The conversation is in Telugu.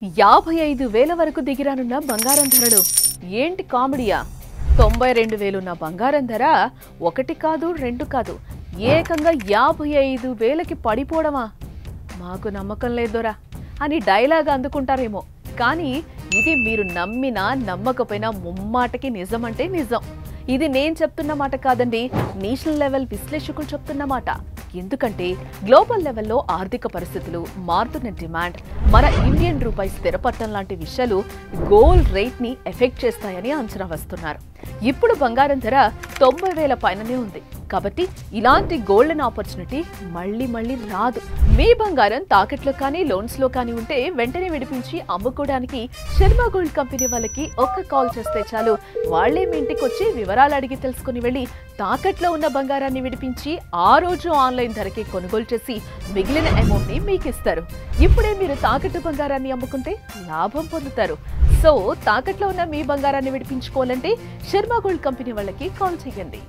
55,000 వరకు దిగిరానున్న బంగారం ధరలు ఏంటి కామెడీయా? 92,000 ఉన్న బంగారం ధర ఒకటి కాదు రెండు కాదు ఏకంగా 55,000కి పడిపోవడమా? మాకు నమ్మకం లేదోరా అని డైలాగ్ అందుకుంటారేమో, కానీ ఇది మీరు నమ్మినా నమ్మకపోయినా ముమ్మాటకి నిజమంటే నిజం. ఇది నేను చెప్తున్న మాట కాదండి, నేషనల్ లెవెల్ విశ్లేషకులు చెప్తున్న మాట. ఎందుకంటే గ్లోబల్ లెవెల్లో ఆర్థిక పరిస్థితులు, మారుతున్న డిమాండ్, మన ఇండియన్ రూపాయి స్థిరపడటం లాంటి విషయాలు గోల్డ్ రేట్ ని ఎఫెక్ట్ చేస్తాయని అంచనా వేస్తున్నారు. ఇప్పుడు బంగారం ధర 90,000 పైననే ఉంది. కాబట్టి ఇలాంటి గోల్డెన్ ఆపర్చునిటీ మళ్ళీ రాదు. మీ బంగారం తాకట్లో కానీ లోన్స్ లో కానీ ఉంటే వెంటనే విడిపించి అమ్ముకోవడానికి శర్మ గోల్డ్ కంపెనీ వాళ్ళకి ఒక్క కాల్ చేస్తే చాలు. వాళ్లే మీ ఇంటికి వచ్చి వివరాలు అడిగి తెలుసుకుని వెళ్లి తాకట్లో ఉన్న బంగారాన్ని విడిపించి ఆ రోజు ఆన్లైన్ ధరకి కొనుగోలు చేసి మిగిలిన అమౌంట్ ని మీకు ఇస్తారు. ఇప్పుడే మీరు తాకట్టు బంగారాన్ని అమ్ముకుంటే లాభం పొందుతారు. సో తాకట్లో ఉన్న మీ బంగారాన్ని విడిపించుకోవాలంటే శర్మ గోల్డ్ కంపెనీ వాళ్ళకి కాల్ చేయండి.